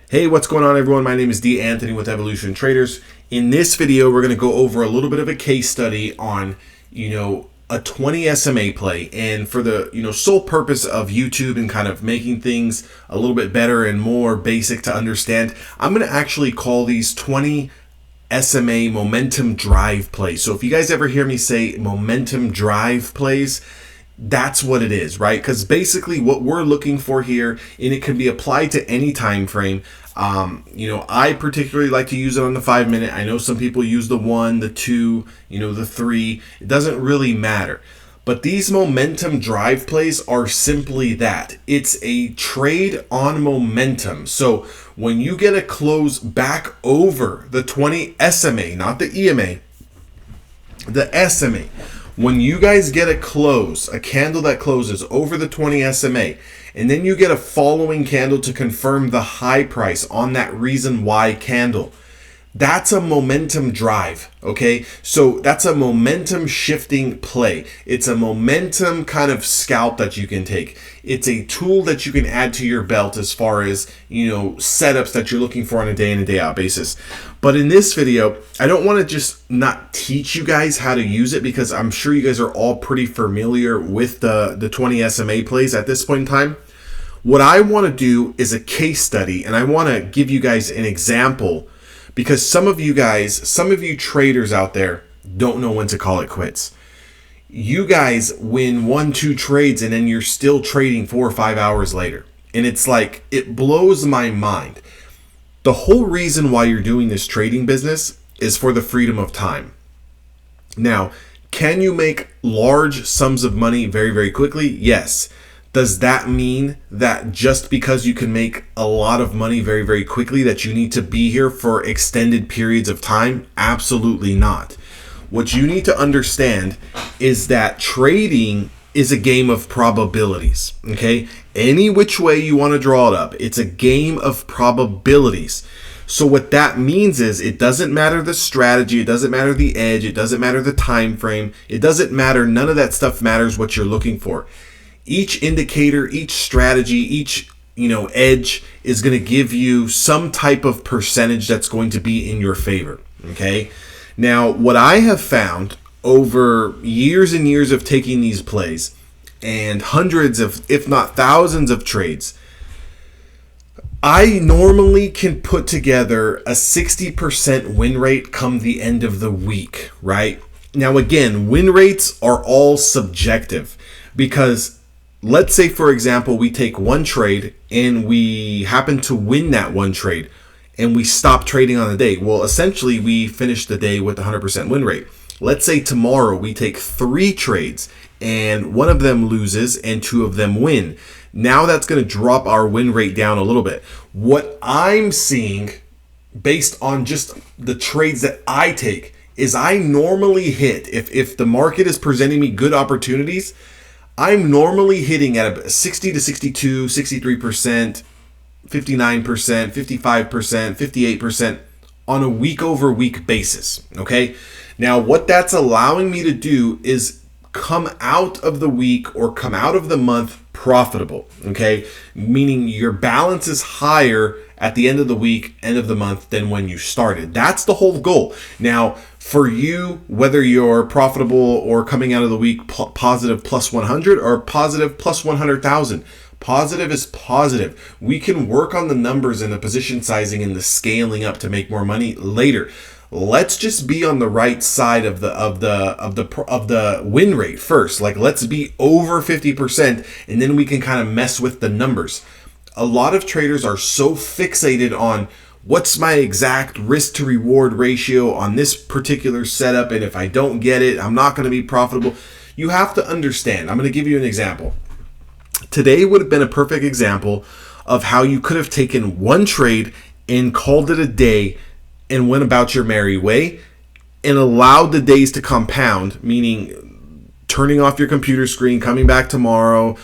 Hey, what's going on, everyone? My name is D. Anthony with Evolution Traders. In this video, we're going to go over a little bit of a case study on, a 20 SMA play, and for the, sole purpose of YouTube and kind of making things a little bit better and more basic to understand, I'm going to actually call these 20 SMA momentum drive plays. So if you guys ever hear me say momentum drive plays, that's what it is, right? Because basically what we're looking for here, and it can be applied to any time frame. I particularly like to use it on the 5 minute. I know some people use the 1, the 2, the 3. It doesn't really matter. But these momentum drive plays are simply that. It's a trade on momentum. So when you get a close back over the 20 SMA, not the EMA, the SMA, when you guys get a candle that closes over the 20 SMA, and then you get a following candle to confirm the high price on that reason why candle, that's a momentum drive, okay? So that's a momentum shifting play. It's a momentum kind of scalp that you can take. It's a tool that you can add to your belt as far as, setups that you're looking for on a day in and day out basis. But in this video, I don't want to just not teach you guys how to use it, because I'm sure you guys are all pretty familiar with the 20 SMA plays at this point in time. What I want to do is a case study, and I want to give you guys an example, because some of you traders out there don't know when to call it quits. You guys win 1-2 trades and then you're still trading 4 or 5 hours later. And it's like, it blows my mind. The whole reason why you're doing this trading business is for the freedom of time. Now, can you make large sums of money very, very quickly? Yes. Does that mean that just because you can make a lot of money very, very quickly that you need to be here for extended periods of time? Absolutely not. What you need to understand is that trading is a game of probabilities, okay? Any which way you want to draw it up, it's a game of probabilities. So what that means is it doesn't matter the strategy, it doesn't matter the edge, it doesn't matter the time frame, it doesn't matter, none of that stuff matters what you're looking for. Each indicator, each strategy, each edge is going to give you some type of percentage that's going to be in your favor, okay? Now, what I have found over years and years of taking these plays and hundreds of, if not thousands of trades, I normally can put together a 60% win rate come the end of the week, right? Now, again, win rates are all subjective, because let's say, for example, we take one trade and we happen to win that one trade and we stop trading on the day. Well, essentially, we finish the day with 100% win rate. Let's say tomorrow we take 3 trades and one of them loses and 2 of them win. Now that's going to drop our win rate down a little bit. What I'm seeing based on just the trades that I take is I normally hit, if the market is presenting me good opportunities, I'm normally hitting at a 60 to 62, 63%, 59%, 55%, 58% on a week over week basis, okay? Now, what that's allowing me to do is come out of the week or come out of the month profitable, okay? Meaning your balance is higher at the end of the week, end of the month than when you started. That's the whole goal. Now, for you, whether you're profitable or coming out of the week positive plus 100 or positive plus 100,000, positive is positive. We can work on the numbers and the position sizing and the scaling up to make more money later. Let's just be on the right side of the win rate first. Like, let's be over 50%, and then we can kind of mess with the numbers. A lot of traders are so fixated on what's my exact risk to reward ratio on this particular setup, and if I don't get it, I'm not going to be profitable. You have to understand. I'm going to give you an example. Today would have been a perfect example of how you could have taken one trade and called it a day and went about your merry way and allowed the days to compound, meaning turning off your computer screen, coming back tomorrow,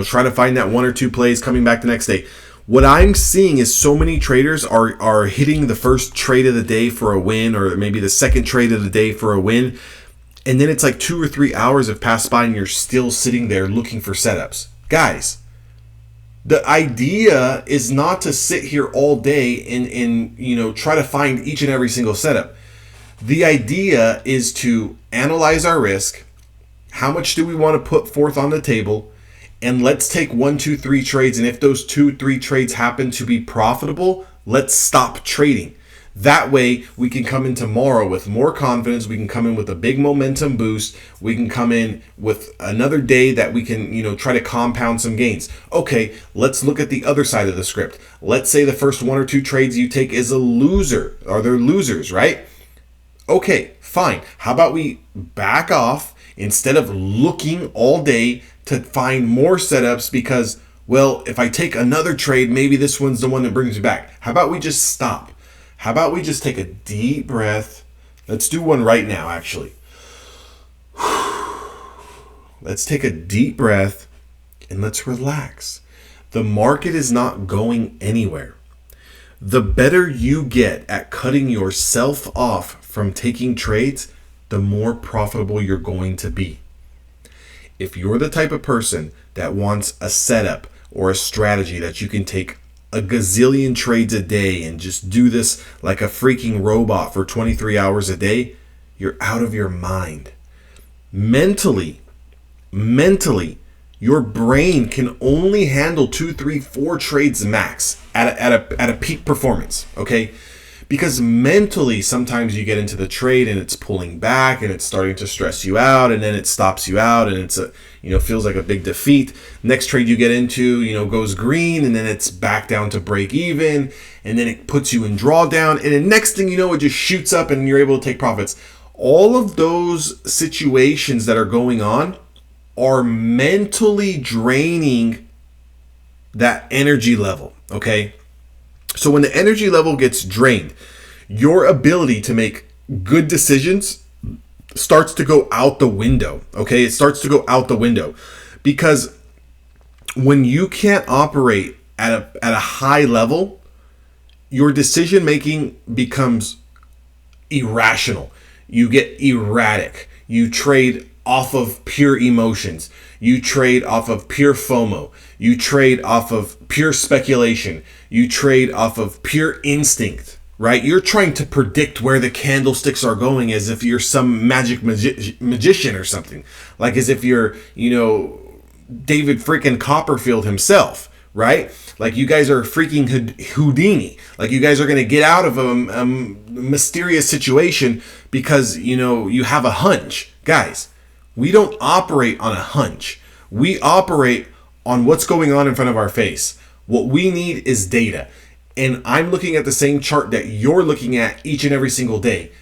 trying to find that 1 or 2 plays, coming back the next day. What I'm seeing is so many traders are hitting the first trade of the day for a win, or maybe the second trade of the day for a win, and then it's like 2 or 3 hours have passed by and you're still sitting there looking for setups. Guys, The idea is not to sit here all day and try to find each and every single setup. The idea is to analyze our risk. How much do we want to put forth on the table? And let's take 1, 2, 3 trades. And if those 2, 3 trades happen to be profitable, let's stop trading. That way we can come in tomorrow with more confidence. We can come in with a big momentum boost. We can come in with another day that we can, try to compound some gains. Okay, let's look at the other side of the script. Let's say the first 1 or 2 trades you take is a loser, or they're losers, right? Okay, fine. How about we back off instead of looking all day to find more setups because, well, if I take another trade, maybe this one's the one that brings me back. How about we just stop? How about we just take a deep breath? Let's do one right now, actually. Let's take a deep breath and let's relax. The market is not going anywhere. The better you get at cutting yourself off from taking trades, the more profitable you're going to be. If you're the type of person that wants a setup or a strategy that you can take a gazillion trades a day and just do this like a freaking robot for 23 hours a day, you're out of your mind. Mentally, your brain can only handle 2, 3, 4 trades max at a peak performance, okay? Because mentally, sometimes you get into the trade and it's pulling back and it's starting to stress you out, and then it stops you out and it's feels like a big defeat. Next trade you get into, goes green, and then it's back down to break even, and then it puts you in drawdown, and the next thing you know, it just shoots up and you're able to take profits. All of those situations that are going on are mentally draining that energy level, okay? So when the energy level gets drained, your ability to make good decisions starts to go out the window, okay? It starts to go out the window because when you can't operate at a high level, your decision making becomes irrational. You get erratic. You trade off of pure emotions. You trade off of pure FOMO. You trade off of pure speculation. You trade off of pure instinct, right? You're trying to predict where the candlesticks are going as if you're some magic magician or something. Like as if you're, David freaking Copperfield himself, right? Like you guys are freaking Houdini. Like you guys are going to get out of a mysterious situation because, you have a hunch. Guys, we don't operate on a hunch. We operate on what's going on in front of our face. What we need is data. And I'm looking at the same chart that you're looking at each and every single day.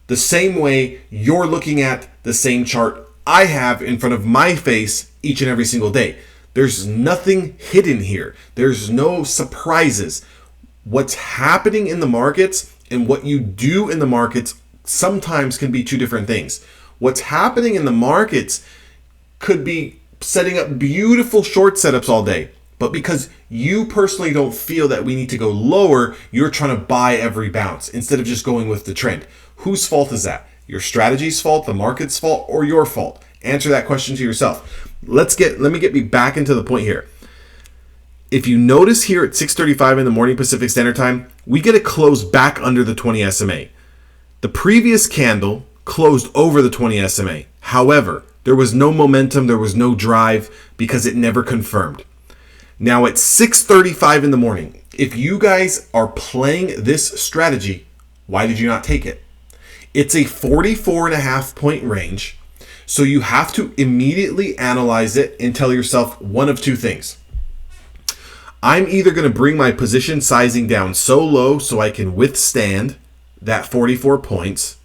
The same way you're looking at the same chart I have in front of my face each and every single day. There's nothing hidden here. There's no surprises. What's happening in the markets and what you do in the markets sometimes can be two different things. What's happening in the markets could be setting up beautiful short setups all day. But because you personally don't feel that we need to go lower, you're trying to buy every bounce instead of just going with the trend. Whose fault is that? Your strategy's fault, the market's fault, or your fault? Answer that question to yourself. Let me get me back into the point here. If you notice here at 6:35 in the morning Pacific Standard Time, we get a close back under the 20 SMA. The previous candle closed over the 20 SMA. However, there was no momentum, there was no drive because it never confirmed. Now at 6:35 in the morning, if you guys are playing this strategy, why did you not take it? It's a 44.5 point range, so you have to immediately analyze it and tell yourself one of two things. I'm either going to bring my position sizing down so low so I can withstand that 44 points,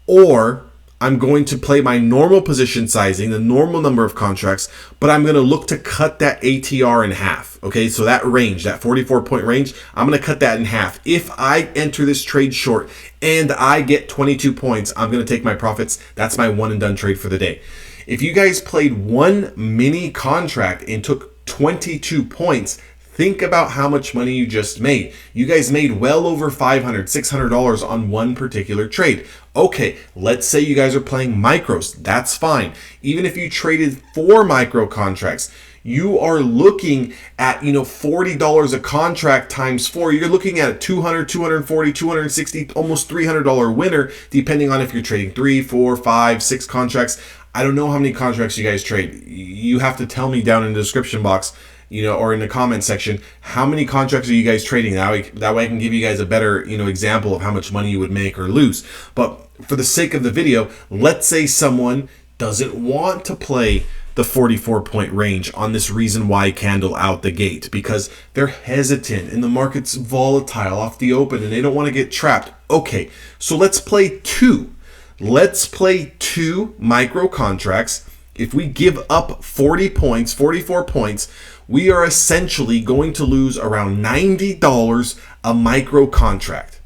or I'm going to play my normal position sizing, the normal number of contracts, but I'm going to look to cut that ATR in half. Okay, so that range, that 44 point range, I'm going to cut that in half. If I enter this trade short and I get 22 points, I'm going to take my profits. That's my one and done trade for the day. If you guys played one mini contract and took 22 points, think about how much money you just made. You guys made well over $500, $600 on one particular trade. Okay, let's say you guys are playing micros. That's fine. Even if you traded 4 micro contracts, you are looking at, $40 a contract times 4. You're looking at a $200, $240, $260, almost $300 winner, depending on if you're trading 3, 4, 5, 6 contracts. I don't know how many contracts you guys trade. You have to tell me down in the description box, or in the comment section, how many contracts are you guys trading? That way I can give you guys a better, example of how much money you would make or lose. But for the sake of the video, let's say someone doesn't want to play the 44-point range on this reason why candle out the gate because they're hesitant and the market's volatile off the open and they don't want to get trapped. Okay, so let's play two. Let's play 2 micro contracts. If we give up 40 points, 44 points, we are essentially going to lose around $90 a micro contract.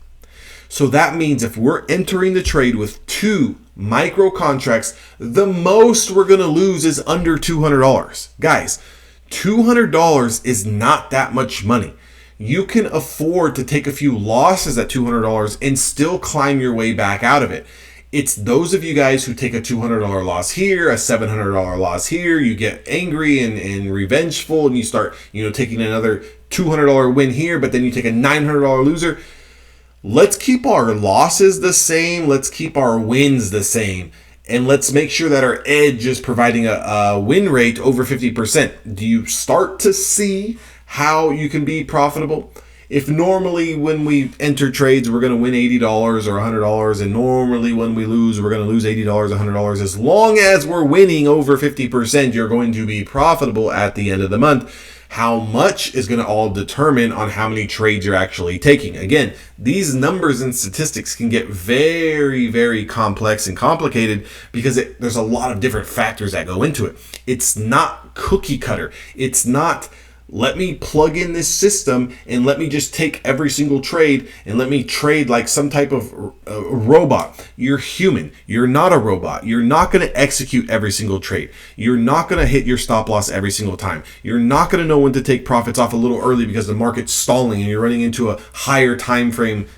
So that means if we're entering the trade with 2 micro contracts, the most we're going to lose is under $200. Guys, $200 is not that much money. You can afford to take a few losses at $200 and still climb your way back out of it. It's those of you guys who take a $200 loss here, a $700 loss here, you get angry and revengeful and you start, taking another $200 win here, but then you take a $900 loser. Let's keep our losses the same. Let's keep our wins the same. And let's make sure that our edge is providing a win rate over 50%. Do you start to see how you can be profitable? If normally when we enter trades, we're going to win $80 or $100, and normally when we lose, we're going to lose $80, $100, as long as we're winning over 50%, you're going to be profitable at the end of the month. How much is going to all determine on how many trades you're actually taking. Again, these numbers and statistics can get very, very complex and complicated because there's a lot of different factors that go into it. It's not cookie cutter. It's not, let me plug in this system and let me just take every single trade and let me trade like some type of robot. You're human. You're not a robot. You're not going to execute every single trade. You're not going to hit your stop loss every single time. You're not going to know when to take profits off a little early because the market's stalling and you're running into a higher time frame,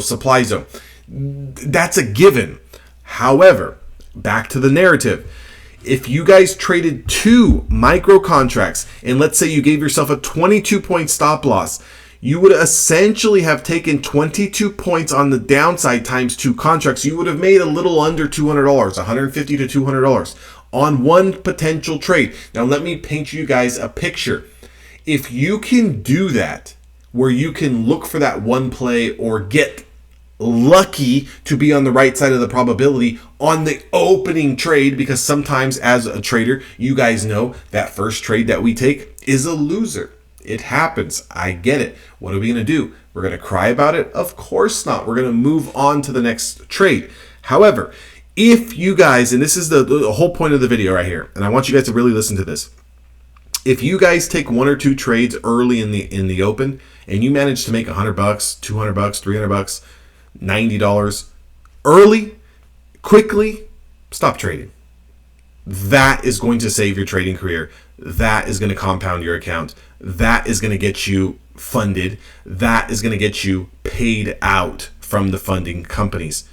supply zone. That's a given. However, back to the narrative. If you guys traded 2 micro contracts and let's say you gave yourself a 22-point stop loss, you would essentially have taken 22 points on the downside times 2 contracts. You would have made a little under $200, $150 to $200 on one potential trade. Now let me paint you guys a picture. If you can do that, where you can look for that one play or get lucky to be on the right side of the probability on the opening trade, because sometimes as a trader, you guys know that first trade that we take is a loser. It happens. I get it. What are we going to do? We're going to cry about it? Of course not. We're going to move on to the next trade. However, if you guys, and this is the whole point of the video right here, and I want you guys to really listen to this. If you guys take 1 or 2 trades early in the open and you manage to make $100, $200, $300, $90 early, quickly, stop trading. That is going to save your trading career. That is going to compound your account. That is going to get you funded. That is going to get you paid out from the funding companies.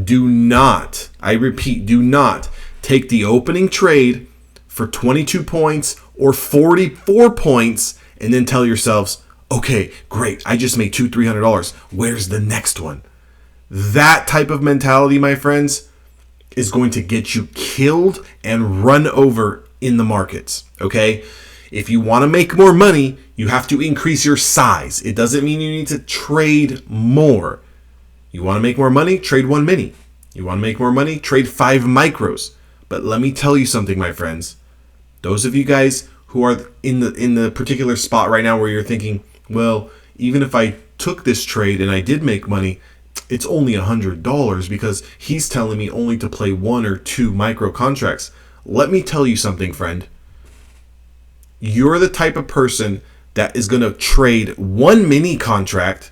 Do not, I repeat, do not take the opening trade for 22 points or 44 points and then tell yourselves, okay, great, I just made $200-$300. Where's the next one? That type of mentality, my friends, is going to get you killed and run over in the markets, okay? If you want to make more money, you have to increase your size. It doesn't mean you need to trade more. You want to make more money? Trade 1 mini. You want to make more money? Trade 5 micros. But let me tell you something, my friends. Those of you guys who are in the particular spot right now where you're thinking, well, even if I took this trade and I did make money, it's only $100 because he's telling me only to play 1 or 2 micro contracts. Let me tell you something, friend. You're the type of person that is going to trade 1 mini contract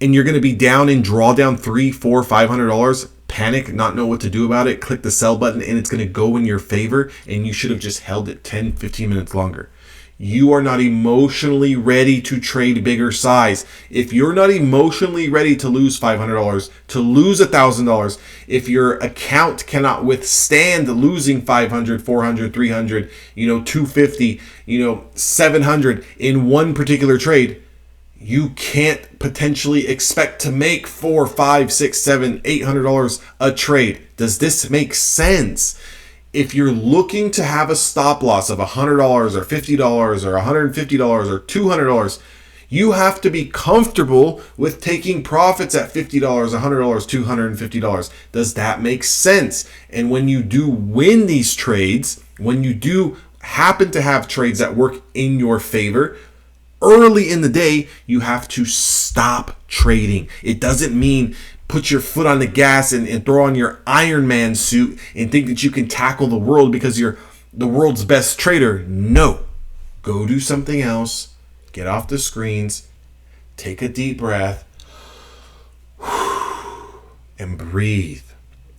and you're going to be down and draw down $300, $400, $500, panic, not know what to do about it, click the sell button, and it's going to go in your favor, and you should have just held it 10, 15 minutes longer. You are not emotionally ready to trade bigger size. If you're not emotionally ready to lose $500, to lose $1,000, if your account cannot withstand losing 500, 400, 300, 250, 700 in one particular trade, you can't potentially expect to make $4, $5, $6, $7, $800 a trade. Does this make sense? If you're looking to have a stop loss of $100 or $50 or $150 or $200, you have to be comfortable with taking profits at $50, $100, $250. Does that make sense? And when you do win these trades, when you do happen to have trades that work in your favor, early in the day, you have to stop trading. It doesn't mean put your foot on the gas and throw on your Iron Man suit and think that you can tackle the world because you're the world's best trader. No. Go do something else. Get off the screens. Take a deep breath. And breathe.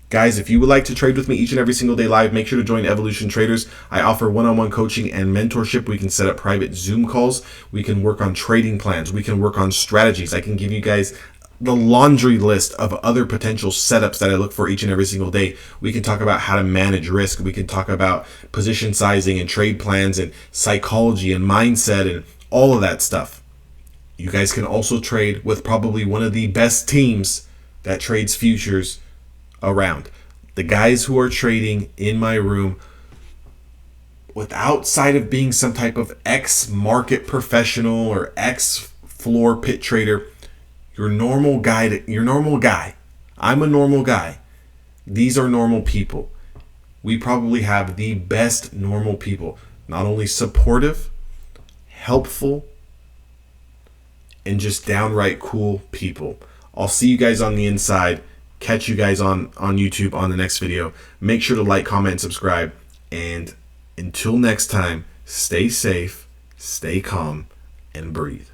Guys, if you would like to trade with me each and every single day live, make sure to join Evolution Traders. I offer one-on-one coaching and mentorship. We can set up private Zoom calls. We can work on trading plans. We can work on strategies. I can give you guys the laundry list of other potential setups that I look for each and every single day. We can talk about how to manage risk. We can talk about position sizing and trade plans and psychology and mindset and all of that stuff. You guys can also trade with probably one of the best teams that trades futures around. The guys who are trading in my room, outside of being some type of ex-market professional or ex-floor pit trader, your normal guy. I'm a normal guy. These are normal people. We probably have the best normal people. Not only supportive, helpful, and just downright cool people. I'll see you guys on the inside. Catch you guys on YouTube on the next video. Make sure to like, comment, and subscribe. And until next time, stay safe, stay calm, and breathe.